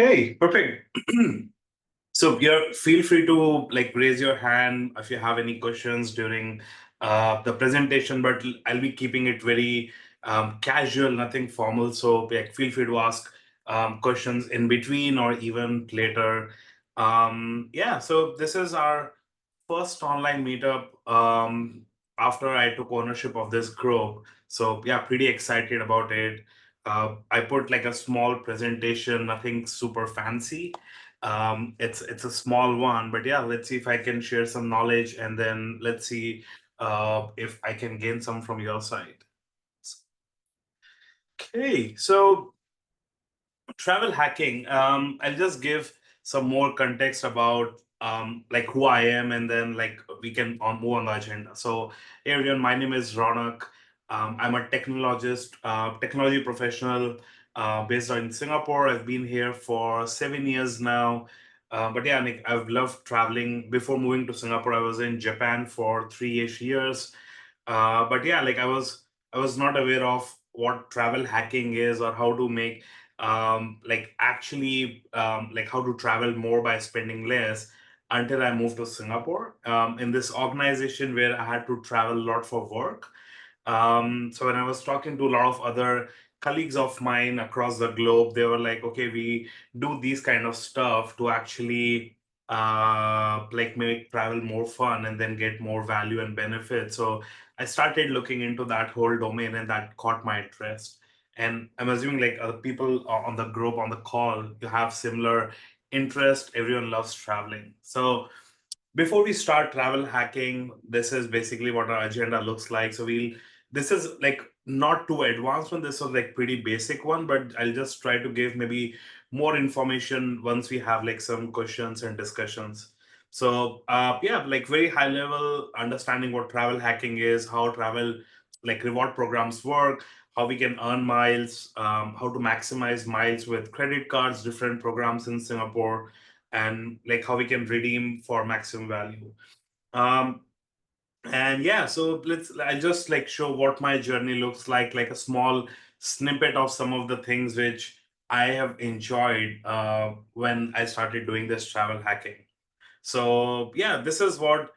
Okay, perfect. So yeah, feel free to like raise your hand if you have any questions during the presentation, but I'll be keeping it very casual, nothing formal. So like, feel free to ask questions in between or even later. Yeah, so this is our first online meetup after I took ownership of this group. So yeah, pretty excited about it. I put like a small presentation, nothing super fancy. It's a small one, but yeah, let's see if I can share some knowledge, and then let's see if I can gain some from your side. Okay, so travel hacking. I'll just give some more context about like who I am, and then like we can move on the agenda. So, hey everyone, my name is Ronak. I'm a technologist, technology professional based in Singapore. I've been here for 7 years now. But yeah, Nick, I've loved traveling. Before moving to Singapore, I was in Japan for 3-ish years. But yeah, like I was not aware of what travel hacking is or how to make like actually like how to travel more by spending less until I moved to Singapore in this organization where I had to travel a lot for work. So when I was talking to a lot of other colleagues of mine across the globe, they were like, okay, we do these kind of stuff to actually like make travel more fun and then get more value and benefit. So I started looking into that whole domain, and that caught my interest. And I'm assuming like other people on the group on the call, you have similar interest. Everyone loves traveling. So before we start travel hacking, this is basically what our agenda looks like. So this is like not too advanced one. This was like pretty basic one, but I'll just try to give maybe more information once we have like some questions and discussions. So yeah, like very high level understanding what travel hacking is, how travel like reward programs work, how we can earn miles, how to maximize miles with credit cards, different programs in Singapore, and like how we can redeem for maximum value. Um, and yeah, so I'll just like show what my journey looks like a small snippet of some of the things which I have enjoyed when I started doing this travel hacking. So yeah, this is what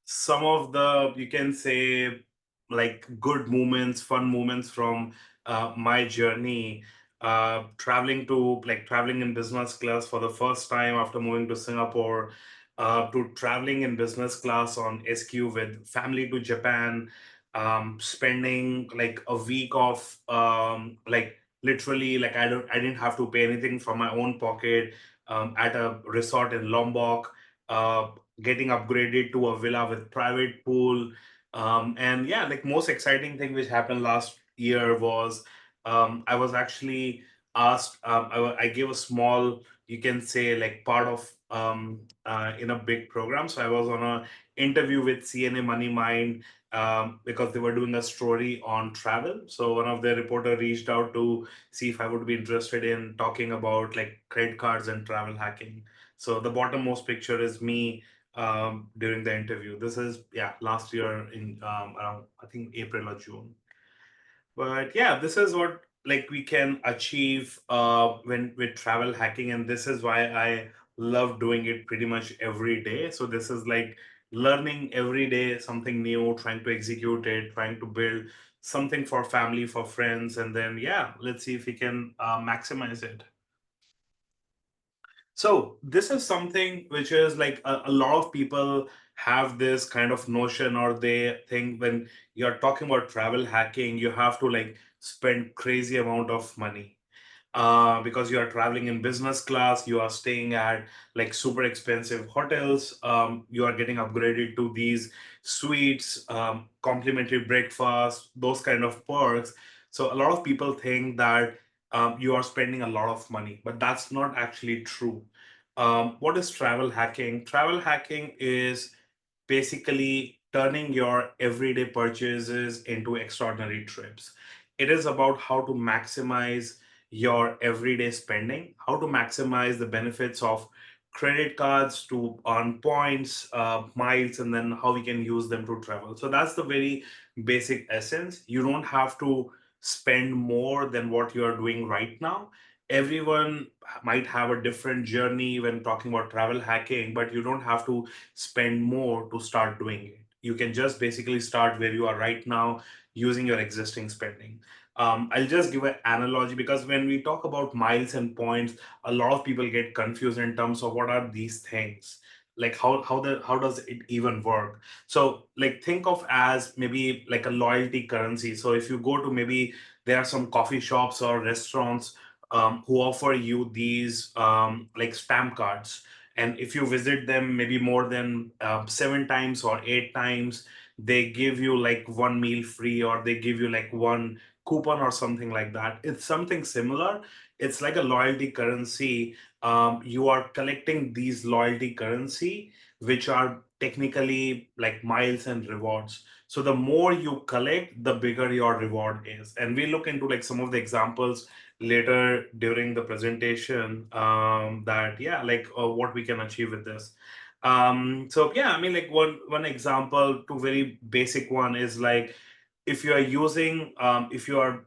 some of the, you can say, like good moments, fun moments from my journey, traveling in business class for the first time after moving to Singapore, to traveling in business class on SQ with family to Japan, spending like a week of like literally like I didn't have to pay anything from my own pocket at a resort in Lombok, uh, getting upgraded to a villa with private pool. And yeah, like most exciting thing which happened last year was I was actually asked. I gave a small, you can say, like part of in a big program. So I was on a interview with CNA Money Mind because they were doing a story on travel. So one of the reporter reached out to see if I would be interested in talking about like credit cards and travel hacking. So the bottommost picture is me during the interview. This is yeah last year in around I think April or June. But yeah, this is what like we can achieve when with travel hacking, and this is why I love doing it pretty much every day. So this is like learning every day something new, trying to execute it, trying to build something for family, for friends, and then yeah, let's see if we can maximize it. So this is something which is like a lot of people have this kind of notion, or they think when you're talking about travel hacking, you have to like spend crazy amount of money because you are traveling in business class, you are staying at like super expensive hotels, you are getting upgraded to these suites, complimentary breakfast, those kind of perks. So a lot of people think that you are spending a lot of money, but that's not actually true. What is travel hacking? Travel hacking is basically turning your everyday purchases into extraordinary trips. It is about how to maximize your everyday spending, how to maximize the benefits of credit cards to earn points, miles, and then how we can use them to travel. So that's the very basic essence. You don't have to spend more than what you are doing right now. everyone might have a different journey when talking about travel hacking, but you don't have to spend more to start doing it. You can just basically start where you are right now using your existing spending. I'll just give an analogy, because when we talk about miles and points, a lot of people get confused in terms of what are these things, like how does it even work. So like think of as maybe like a loyalty currency. So if you go to, maybe there are some coffee shops or restaurants who offer you these like stamp cards, and if you visit them maybe more than 7 times or 8 times, they give you like one meal free, or they give you like one coupon or something like that. It's something similar. It's like a loyalty currency. You are collecting these loyalty currency, which are technically like miles and rewards. So the more you collect, the bigger your reward is. And we look into like some of the examples later during the presentation, that yeah, like what we can achieve with this. So yeah, I mean, like one example, two very basic one is like, if you are using if you are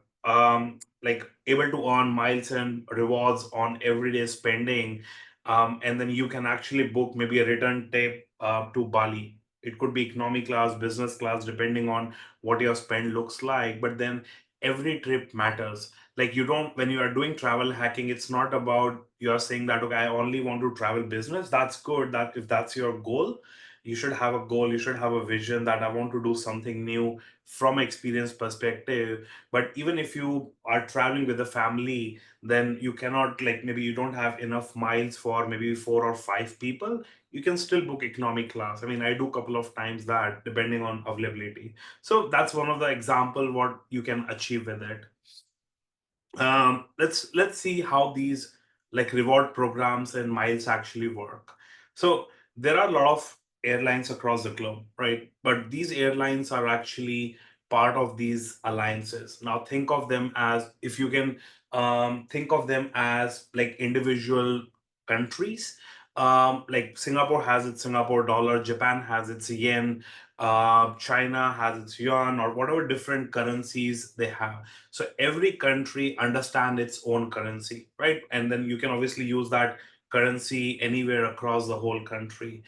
like able to earn miles and rewards on everyday spending, and then you can actually book maybe a return trip to Bali. It could be economy class, business class, depending on what your spend looks like. But then every trip matters. Like, you don't, when you are doing travel hacking, it's not about you're saying that, okay, I only want to travel business. That's good, that if that's your goal, you should have a goal, you should have a vision that I want to do something new from experience perspective. But even if you are traveling with a family, then you cannot, like, maybe you don't have enough miles for maybe 4 or 5 people, you can still book economic class. I mean, I do a couple of times that, depending on availability. So that's one of the example what you can achieve with it. Let's see how these like reward programs and miles actually work. So there are a lot of airlines across the globe, right? But these airlines are actually part of these alliances. Now think of them as, if you can think of them as like individual countries. Like Singapore has its Singapore dollar, Japan has its yen, China has its yuan, or whatever different currencies they have. So every country understand its own currency, right? And then you can obviously use that currency anywhere across the whole country.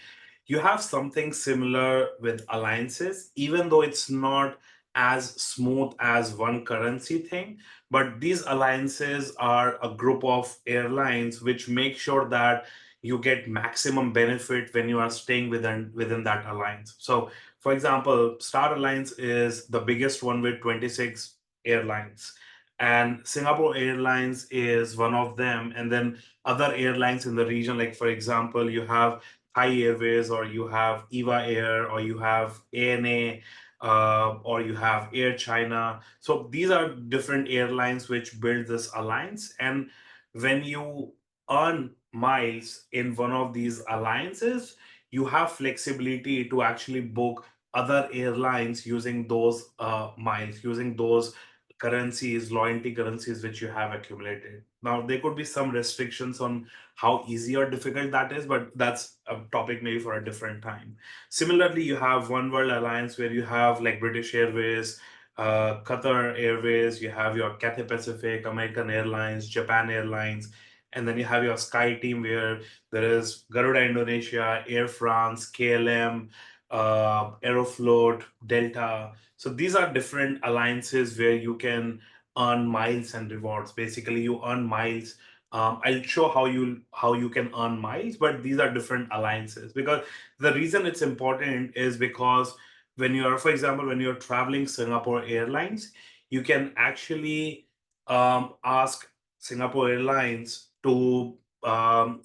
You have something similar with alliances, even though it's not as smooth as one currency thing. But these alliances are a group of airlines which make sure that you get maximum benefit when you are staying within that alliance. So for example, Star Alliance is the biggest one with 26 airlines, and Singapore Airlines is one of them. And then other airlines in the region, like for example, you have Thai Airways, or you have EVA Air, or you have ANA, or you have Air China. So these are different airlines which build this alliance. And when you earn miles in one of these alliances, you have flexibility to actually book other airlines using those miles, using those currencies, loyalty currencies which you have accumulated. Now, there could be some restrictions on how easy or difficult that is, but that's a topic maybe for a different time. Similarly, you have One World Alliance, where you have like British Airways, Qatar Airways, you have your Cathay Pacific, American Airlines, Japan Airlines, and then you have your Sky Team, where there is Garuda Indonesia, Air France, KLM, Aeroflot, Delta. So these are different alliances where you can earn miles and rewards. Basically, you earn miles. I'll show how you can earn miles, but these are different alliances. Because the reason it's important is because when you are, for example, when you're traveling Singapore Airlines, you can actually ask Singapore Airlines to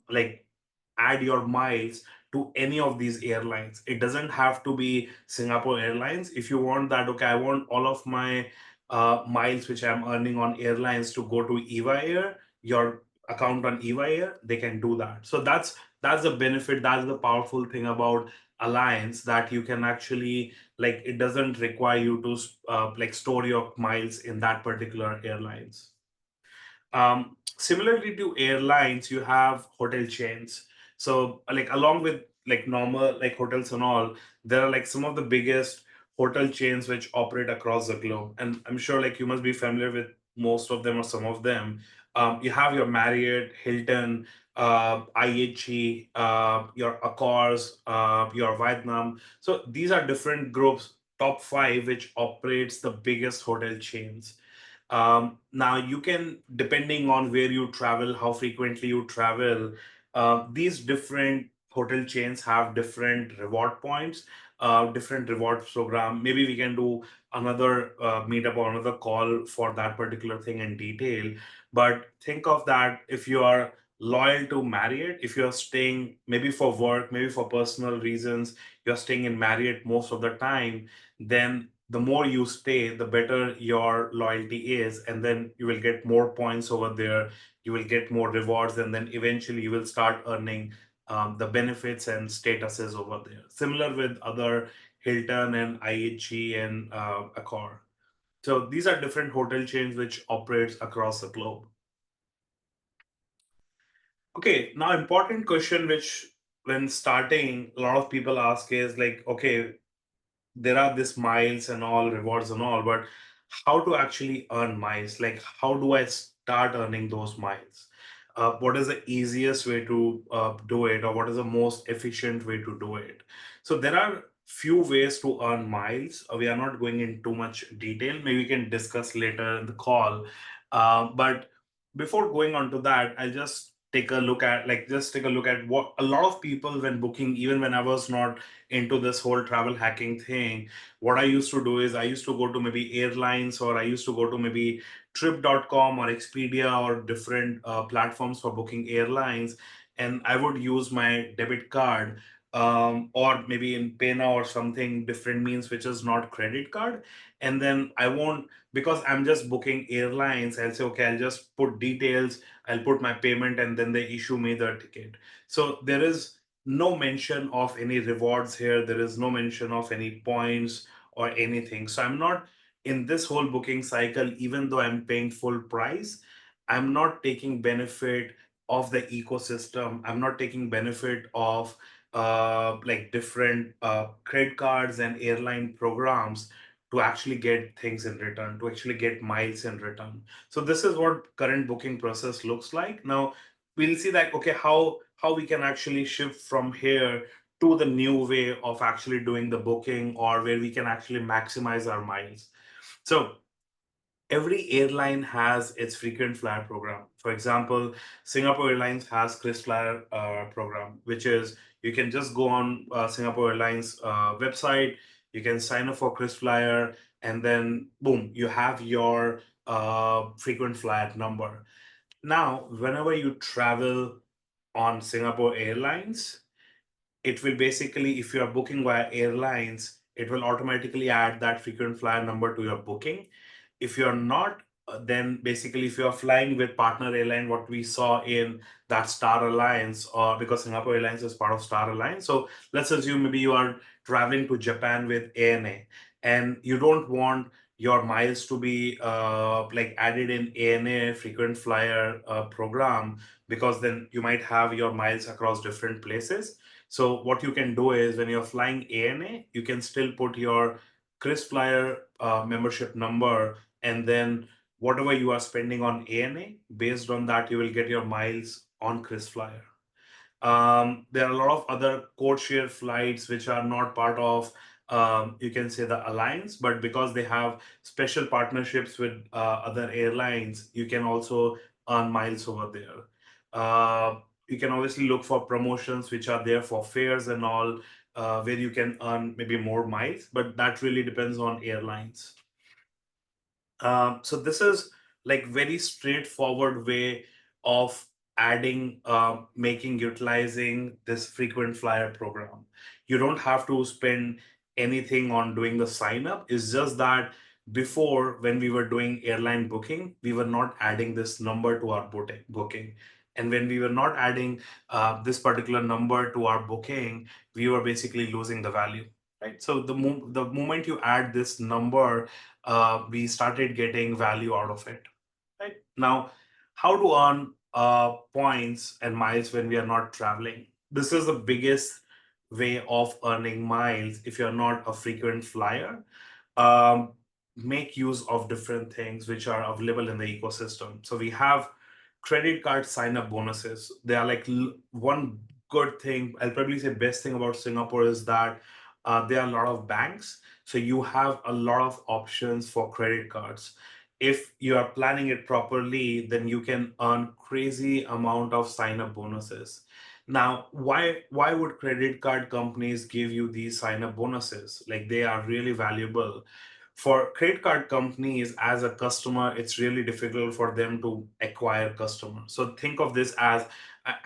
like add your miles to any of these airlines. It doesn't have to be Singapore Airlines. If you want that, okay, I want all of my miles which I'm earning on airlines to go to EVA Air, your account on EVA Air, they can do that. So that's the benefit. That's the powerful thing about Alliance, that you can actually, like, it doesn't require you to like store your miles in that particular airlines. Similarly to airlines, you have hotel chains. So, like, along with like normal like hotels and all, there are like some of the biggest hotel chains which operate across the globe. And I'm sure like you must be familiar with most of them or some of them. You have your Marriott, Hilton, IHG, your Accors, your Vietnam. So these are different groups, top five, which operates the biggest hotel chains. Now you can, depending on where you travel, how frequently you travel, these different hotel chains have different reward points, different rewards program. Maybe we can do another meetup or another call for that particular thing in detail. But think of that, if you are loyal to Marriott, if you're staying maybe for work, maybe for personal reasons, you're staying in Marriott most of the time, then the more you stay, the better your loyalty is. And then you will get more points over there, you will get more rewards, and then eventually you will start earning the benefits and statuses over there. Similar with other Hilton and IHG and Accor. So these are different hotel chains which operates across the globe. Okay, now important question which when starting a lot of people ask is like, okay, there are this miles and all rewards and all, but how to actually earn miles? Like, how do I start earning those miles? What is the easiest way to do it, or what is the most efficient way to do it? So there are few ways to earn miles. We are not going in too much detail. Maybe we can discuss later in the call. But before going on to that, I'll just take a look at what a lot of people when booking, even when I was not into this whole travel hacking thing, what I used to do is I used to go to maybe airlines, or I used to go to maybe trip.com or Expedia or different platforms for booking airlines, and I would use my debit card, or maybe in Payna or something different means which is not credit card. And then I won't, because I'm just booking airlines, I'll say, okay, I'll just put details, I'll put my payment, and then they issue me the ticket. So there is no mention of any rewards here. There is no mention of any points or anything. So I'm not in this whole booking cycle, even though I'm paying full price, I'm not taking benefit of the ecosystem. I'm not taking benefit of like different credit cards and airline programs to actually get things in return, to actually get miles in return. So this is what current booking process looks like. Now we'll see that, okay, how we can actually shift from here to the new way of actually doing the booking, or where we can actually maximize our miles. So every airline has its frequent flyer program. For example, Singapore Airlines has KrisFlyer program, which is you can just go on Singapore Airlines website, you can sign up for KrisFlyer, and then boom, you have your frequent flyer number. Now, whenever you travel on Singapore Airlines, it will basically, if you are booking via airlines, it will automatically add that frequent flyer number to your booking. If you're not, then basically, if you're flying with partner airline, what we saw in that Star Alliance, or because Singapore Airlines is part of Star Alliance. So let's assume maybe you are traveling to Japan with ANA, and you don't want your miles to be like added in ANA frequent flyer program, because then you might have your miles across different places. So what you can do is when you're flying ANA, you can still put your KrisFlyer membership number, and then whatever you are spending on ANA, based on that, you will get your miles on KrisFlyer. There are a lot of other code share flights which are not part of, you can say, the alliance, but because they have special partnerships with other airlines, you can also earn miles over there. You can obviously look for promotions which are there for fares and all, where you can earn maybe more miles, but that really depends on airlines. So this is like very straightforward way of adding, making, utilizing this frequent flyer program. You don't have to spend anything on doing the sign up. It's just that before, when we were doing airline booking, we were not adding this number to our booking. And when we were not adding this particular number to our booking, we were basically losing the value, right? So the moment you add this number, we started getting value out of it. Right now, how to earn points and miles when we are not traveling? This is the biggest way of earning miles if you're not a frequent flyer. Um, make use of different things which are available in the ecosystem. So we have credit card sign up bonuses. They are like one good thing. I'll probably say best thing about Singapore is that there are a lot of banks. So you have a lot of options for credit cards. If you are planning it properly, then you can earn crazy amount of sign up bonuses. Now, why would credit card companies give you these sign up bonuses? Like they are really valuable. For credit card companies, as a customer, it's really difficult for them to acquire customers. So think of this as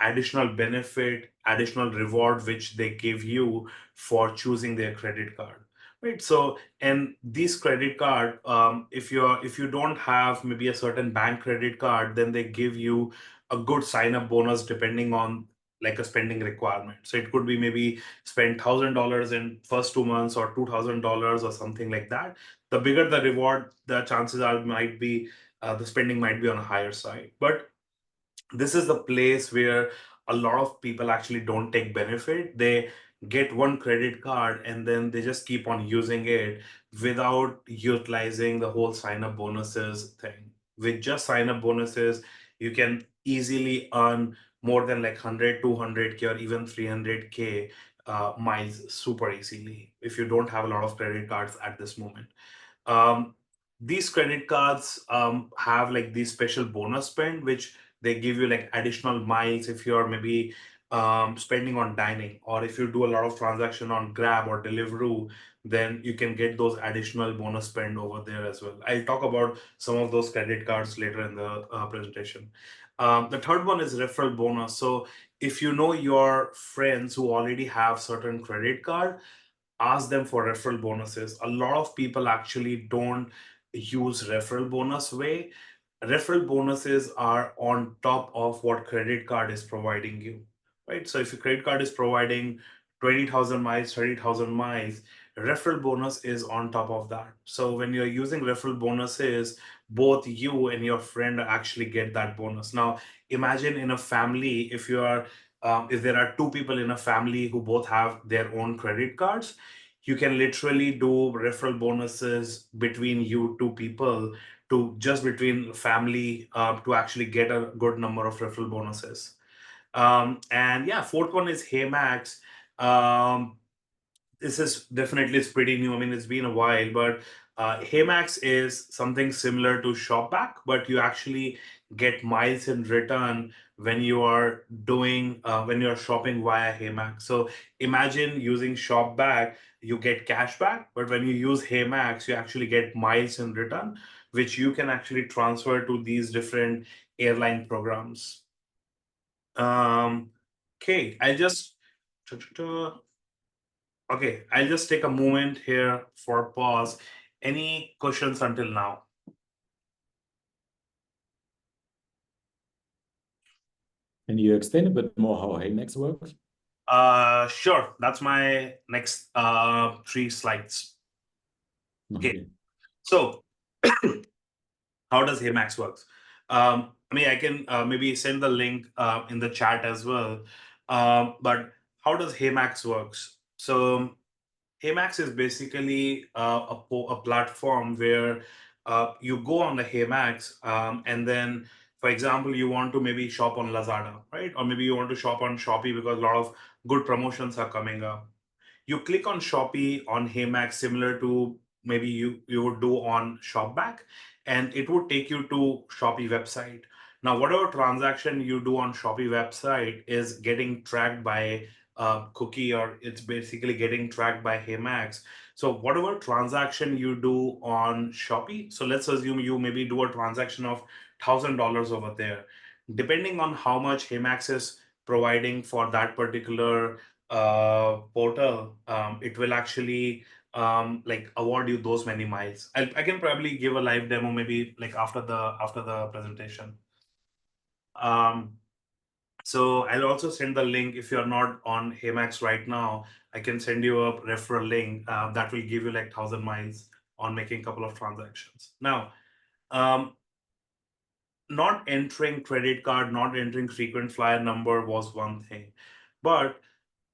additional benefit, additional reward which they give you for choosing their credit card. Right. So, and these credit card, if you don't have maybe a certain bank credit card, then they give you a good sign up bonus depending on like a spending requirement. So it could be maybe spend $1,000 in first 2 months or $2,000 or something like that. The bigger the reward, the chances are might be the spending might be on a higher side. But this is the place where a lot of people actually don't take benefit. They get one credit card and then they just keep on using it without utilizing the whole sign up bonuses thing. With just sign up bonuses, you can easily earn more than like 100, 200K or even 300K miles super easily if you don't have a lot of credit cards at this moment. um, these credit cards have like these special bonus spend, which they give you like additional miles if you're maybe spending on dining, or if you do a lot of transaction on Grab or Deliveroo, then you can get those additional bonus spend over there as well. I'll talk about some of those credit cards later in the presentation. The third one is referral bonus. So if you know your friends who already have certain credit card, ask them for referral bonuses. A lot of people actually don't use referral bonus way. Referral bonuses are on top of what credit card is providing you, right? So if your credit card is providing 20,000 miles, 30,000 miles, referral bonus is on top of that. So when you're using referral bonuses, both you and your friend actually get that bonus. Now imagine in a family, if there are two people in a family who both have their own credit cards, you can literally do referral bonuses between you two people, to just between family, to actually get a good number of referral bonuses. And yeah, fourth one is HMax. Um, this is definitely it's pretty new. I mean, it's been a while, but HMax is something similar to Shopback, but you actually get miles in return when you are doing when you're shopping via HMax. So imagine using Shopback, you get cash back, but when you use HMax, you actually get miles in return, which you can actually transfer to these different airline programs. Okay, I'll just take a moment here for pause. Any questions until now? Can you explain a bit more how HMax works? Sure. That's my next 3 slides. Okay. So how does HMax works? I mean, I can maybe send the link in the chat as well. But how does HMax works? So HMax is basically a platform where you go on the HMax, and then, for example, you want to maybe shop on Lazada, right? Or maybe you want to shop on Shopee because a lot of good promotions are coming up. You click on Shopee on HMax, similar to maybe you would do on Shopback, and it would take you to Shopee website. Now, whatever transaction you do on Shopee website is getting tracked by cookie, or it's basically getting tracked by HMax. So whatever transaction you do on Shopee, so let's assume you maybe do a transaction of $1,000 over there. Depending on how much HMax is providing for that particular portal, it will actually like award you those many miles. I can probably give a live demo maybe like after the presentation. Um, so I'll also send the link. If you're not on HMax right now, I can send you a referral link that will give you like 1,000 miles on making a couple of transactions. Now, um, not entering credit card, not entering frequent flyer number was one thing, but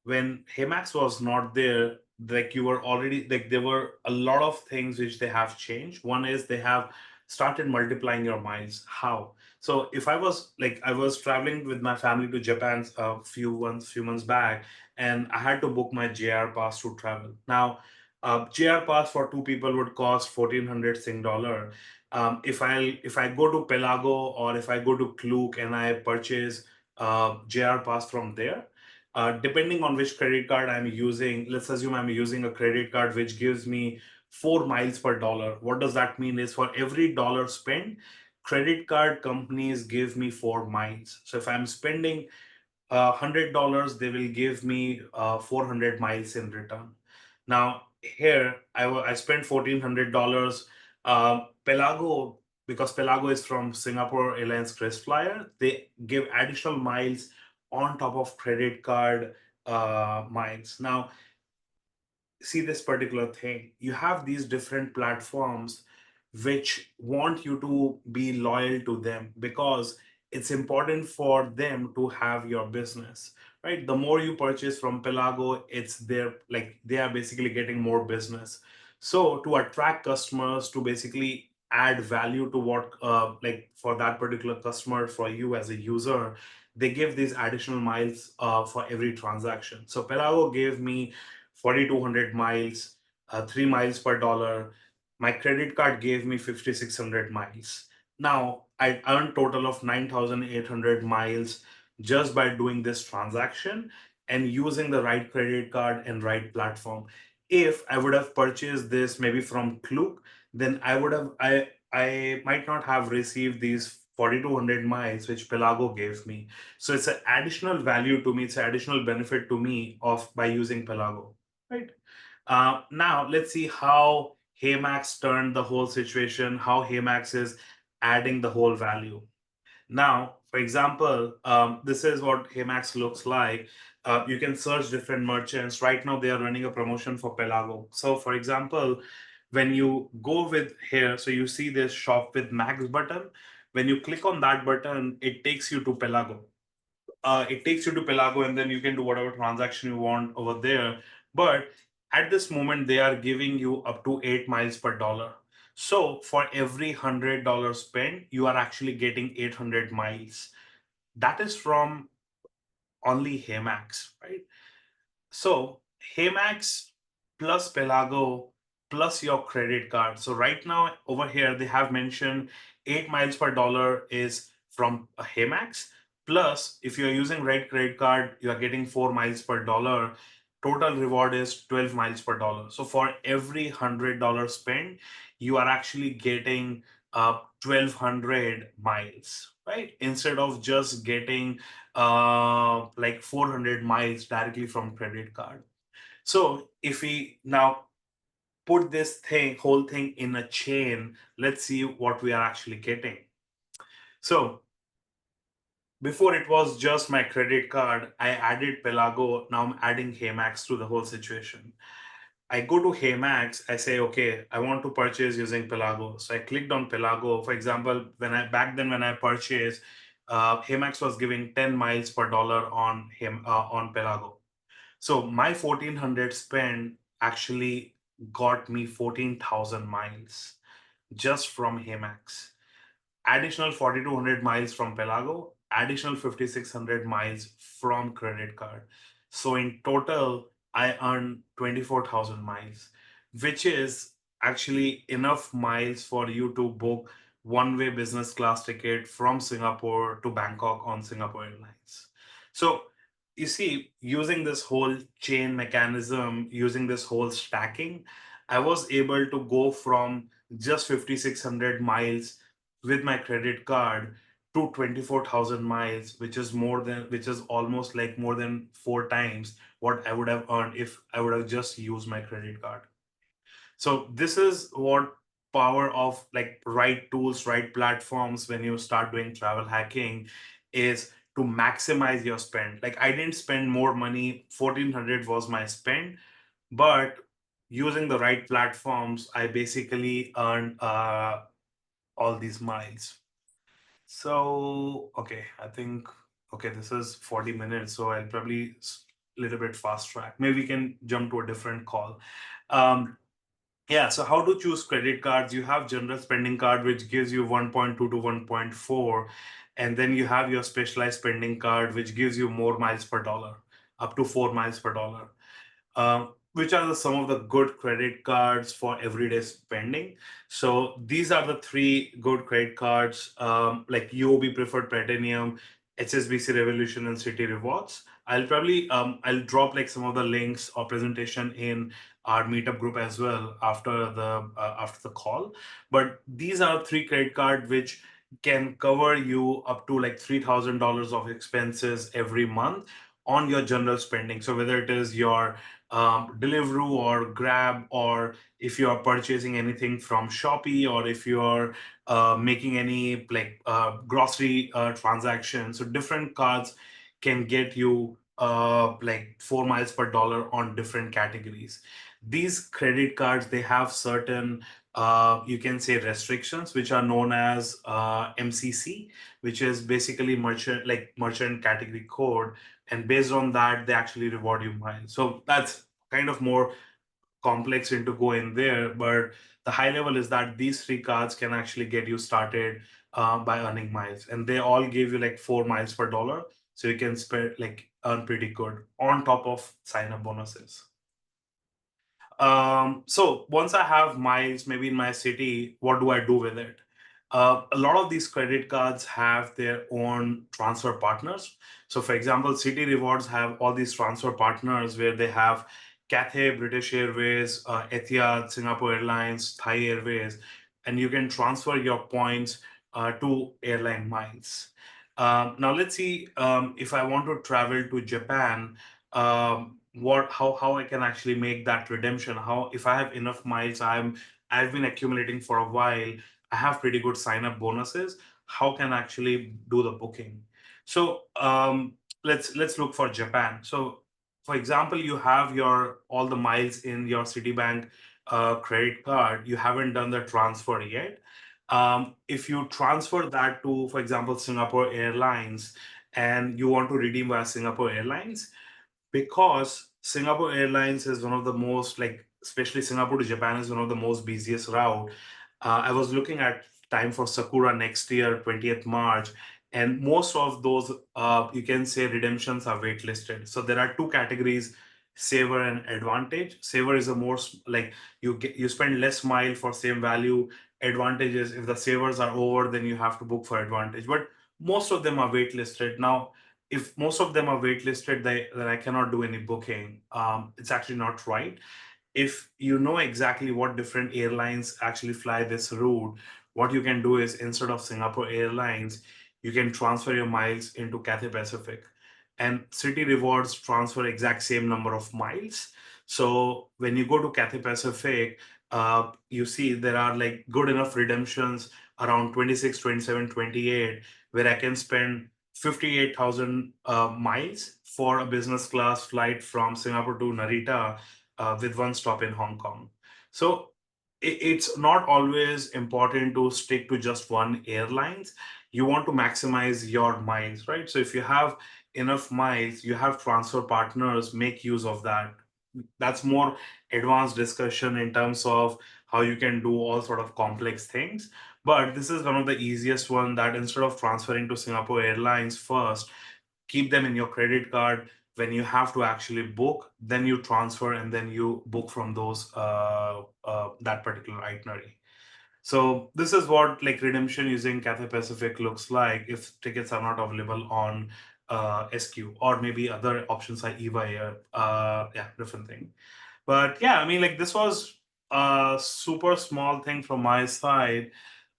when HMax was not there, like you were already like there were a lot of things which they have changed. One is they have started multiplying your miles. How? So if I was traveling with my family to Japan a few months back, and I had to book my JR pass to travel. Now, JR pass for two people would cost 1,400 Sing dollar. If I go to Pelago or if I go to Klook and I purchase JR pass from there, depending on which credit card I'm using, let's assume I'm using a credit card which gives me 4 miles per dollar. What does that mean is for every dollar spent, credit card companies give me 4 miles. So if I'm spending $100, they will give me 400 miles in return. Now, here I spent $1,400. Pelago, because Pelago is from Singapore Airlines Flyer, they give additional miles on top of credit card miles. Now, see this particular thing. You have these different platforms which want you to be loyal to them because it's important for them to have your business, right? The more you purchase from Pelago, it's their like they are basically getting more business. So to attract customers, to basically add value to what like for that particular customer, for you as a user, they give these additional miles for every transaction. So Pelago gave me 4,200 miles, 3 miles per dollar. My credit card gave me 5,600 miles. Now I earned total of 9,800 miles just by doing this transaction and using the right credit card and right platform. If I would have purchased this maybe from Klook, then I might not have received these 4,200 miles which Pelago gave me. So it's an additional value to me. It's an additional benefit to me of by using Pelago. Right. Now let's see how HMax turned the whole situation, how HMax is adding the whole value. Now, for example, this is what HMax looks like. You can search different merchants. Right now, they are running a promotion for Pelago. So, for example, when you go with here, so you see this shop with Max button. When you click on that button, it takes you to Pelago. It takes you to Pelago, and then you can do whatever transaction you want over there. But at this moment, they are giving you up to 8 miles per dollar. So for every $100 spent, you are actually getting 800 miles. That is from only HMax, right? So HMax plus Pelago plus your credit card. So right now over here they have mentioned 8 miles per dollar is from a HMax. Plus, if you're using right credit card, you are getting 4 miles per dollar. Total reward is 12 miles per dollar. So for every $100 spent, you are actually getting 1,200 miles, right? Instead of just getting like 400 miles directly from credit card. So if we now put this whole thing in a chain, let's see what we are actually getting. So before it was just my credit card, I added Pelago. Now I'm adding HMax to the whole situation. I go to HeyMax, I say, okay, I want to purchase using Pelago. So I clicked on Pelago. For example, when I purchased, HeyMax was giving 10 miles per dollar on Pelago. So my 1,400 spend actually got me 14,000 miles just from HeyMax. Additional 4,200 miles from Pelago, additional 5,600 miles from credit card. So in total, I earned 24,000 miles, which is actually enough miles for you to book one-way business class ticket from Singapore to Bangkok on Singapore Airlines. So you see, using this whole chain mechanism, using this whole stacking, I was able to go from just 5,600 miles with my credit card to 24,000 miles, which is almost like more than 4 times what I would have earned if I would have just used my credit card. So this is what power of like right tools, right platforms when you start doing travel hacking is to maximize your spend. Like I didn't spend more money, 1,400 was my spend, but using the right platforms, I basically earned all these miles. So, okay, I think, okay, this is 40 minutes, so I'll probably little bit fast track. Maybe we can jump to a different call. Um, yeah, so how to choose credit cards? You have general spending card, which gives you 1.2 to 1.4. And then you have your specialized spending card, which gives you more miles per dollar, up to 4 miles per dollar. Which are some of the good credit cards for everyday spending. So these are the three good credit cards, like UOB Preferred Platinum, HSBC Revolution, and City Rewards. I'll drop like some of the links or presentation in our meetup group as well after the call. But these are three credit card which can cover you up to like $3,000 of expenses every month on your general spending. So whether it is your Deliveroo or Grab, or if you are purchasing anything from Shopee, or if you are making any like grocery transactions. So different cards can get you like 4 miles per dollar on different categories. These credit cards, they have certain you can say restrictions, which are known as MCC, which is basically merchant category code, and based on that they actually reward you miles. So that's kind of more complex into go in there, but the high level is that these three cards can actually get you started by earning miles, and they all give you like 4 miles per dollar, so you can spend like earn pretty good on top of sign up bonuses. So once I have miles, maybe in my city, what do I do with it? A lot of these credit cards have their own transfer partners. So, for example, City Rewards have all these transfer partners where they have Cathay, British Airways, Etihad, Singapore Airlines, Thai Airways, and you can transfer your points to airline miles. Now, let's see, if I want to travel to Japan, what how I can actually make that redemption. How, if I have enough miles, I've been accumulating for a while, I have pretty good sign up bonuses, how can I actually do the booking? So let's look for Japan. So for example, you have your all the miles in your Citibank credit card, you haven't done the transfer yet. If you transfer that to, for example, Singapore Airlines, and you want to redeem via Singapore Airlines, because Singapore Airlines is one of the most, like, especially Singapore to Japan is one of the most busiest route. I was looking at time for Sakura next year, 20th March, and most of those, you can say, redemptions are waitlisted. So there are two categories: saver and advantage. Saver is a more like you spend less mile for same value. Advantage is if the savers are over, then you have to book for advantage. But most of them are waitlisted now. If most of them are waitlisted, then I cannot do any booking. It's actually not right. If you know exactly what different airlines actually fly this route, what you can do is, instead of Singapore Airlines, you can transfer your miles into Cathay Pacific. And City Rewards transfer exact same number of miles. So when you go to Cathay Pacific, you see there are like good enough redemptions around 26, 27, 28, where I can spend 58,000 miles for a business class flight from Singapore to Narita, with one stop in Hong Kong. So it's not always important to stick to just one airlines. You want to maximize your miles, right? So if you have enough miles, you have transfer partners, make use of that. That's more advanced discussion in terms of how you can do all sort of complex things. But this is one of the easiest one, that instead of transferring to Singapore Airlines first, keep them in your credit card. When you have to actually book, then you transfer, and then you book from those that particular itinerary. So this is what like redemption using Cathay Pacific looks like if tickets are not available on SQ, or maybe other options like EVA Air. Yeah, different thing. But yeah, I mean, like, this was a super small thing from my side.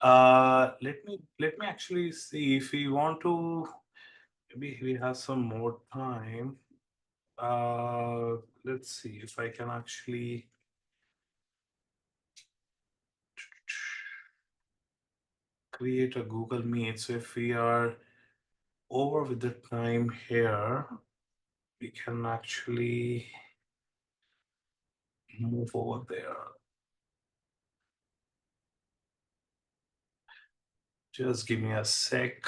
Let me actually see if we want to. Maybe we have some more time. Uh, let's see if I can actually create a Google Meet. So if we are over with the time here, we can actually move over there. Just give me a sec.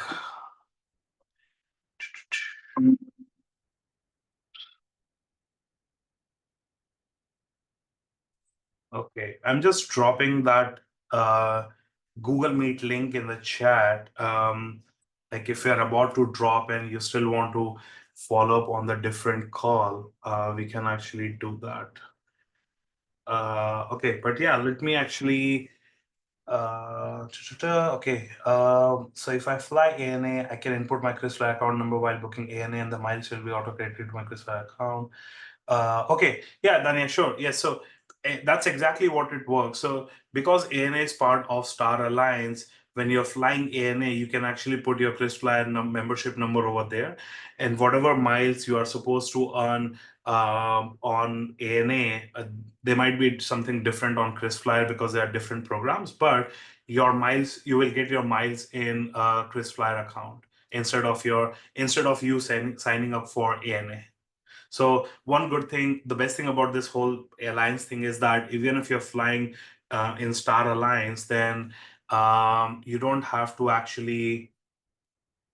Okay, I'm just dropping that uh, Google Meet link in the chat. Like if you're about to drop and you still want to follow up on the different call, we can actually do that. Okay, but yeah, let me actually okay. So if I fly ANA, I can input my KrisFly account number while booking ANA, and the miles will be auto-credited to my KrisFly account. Okay, yeah, Dania, sure. Yes, so that's exactly what it works. So because ANA is part of Star Alliance, when you're flying ANA, you can actually put your KrisFlyer membership number over there, and whatever miles you are supposed to earn on ANA, they might be something different on KrisFlyer because they are different programs, but your miles, you will get your miles in a KrisFlyer account instead of you signing up for ANA. So one good thing, the best thing about this whole alliance thing is that even if you're flying in Star Alliance, then you don't have to actually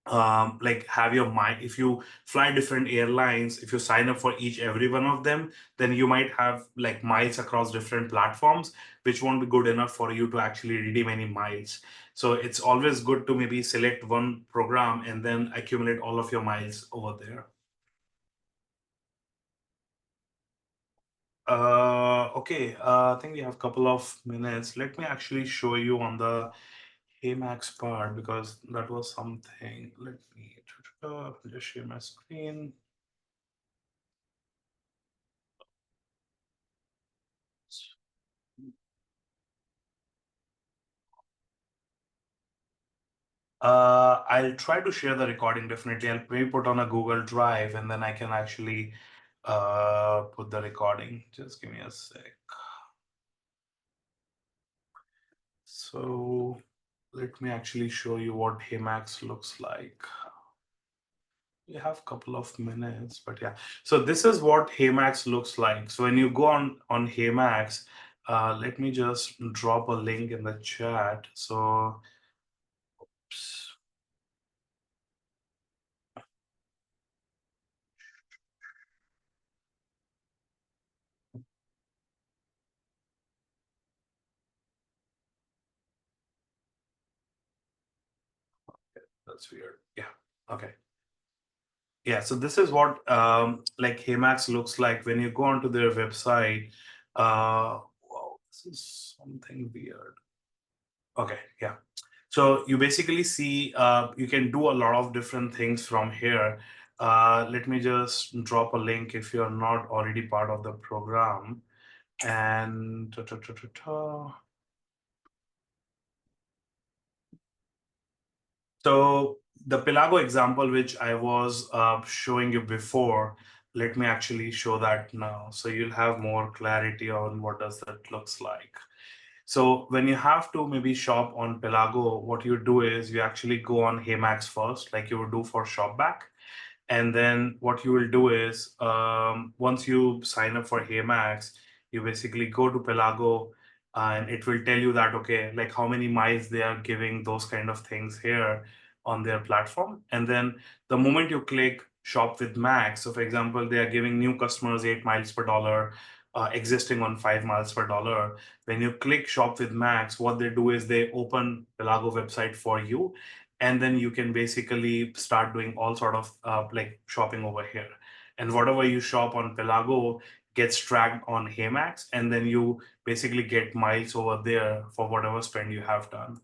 like have your mind. If you fly different airlines, if you sign up for every one of them, then you might have like miles across different platforms, which won't be good enough for you to actually redeem any miles. So it's always good to maybe select one program and then accumulate all of your miles over there. Okay, I think we have a couple of minutes. Let me actually show you on the HMax part because that was something. Let me just share my screen. I'll try to share the recording definitely. I'll maybe put on a Google Drive and then I can actually put the recording. Just give me a sec. So let me actually show you what HMax looks like. We have a couple of minutes, but yeah. So this is what HMax looks like. So when you go on HMax, let me just drop a link in the chat. So oops. That's weird. Yeah. Okay. Yeah. So this is what like HMax looks like when you go onto their website. Wow, this is something weird. Okay. Yeah. So you basically see you can do a lot of different things from here. Let me just drop a link if you're not already part of the program. And so the Pelago example, which I was showing you before, let me actually show that now. So you'll have more clarity on what does that looks like. So when you have to maybe shop on Pelago, what you do is you actually go on HMax first, like you would do for Shopback. And then what you will do is once you sign up for HeyMax, you basically go to Pelago and it will tell you that, okay, like how many miles they are giving, those kind of things here on their platform. And then the moment you click shop with Max, so for example, they are giving new customers 8 miles per dollar, existing on 5 miles per dollar. When you click shop with Max, what they do is they open Pelago website for you, and then you can basically start doing all sort of like shopping over here, and whatever you shop on Pelago gets tracked on HeyMax, and then you basically get miles over there for whatever spend you have done.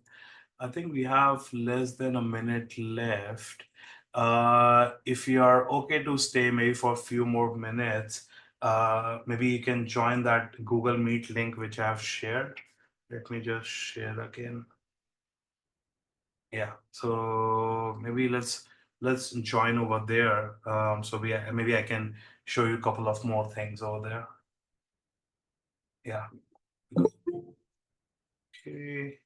I think we have less than a minute left. If you are okay to stay maybe for a few more minutes, maybe you can join that Google Meet link which I have shared. Let me just share again. Yeah, so maybe let's join over there. So maybe I can show you a couple of more things over there. Yeah. Okay.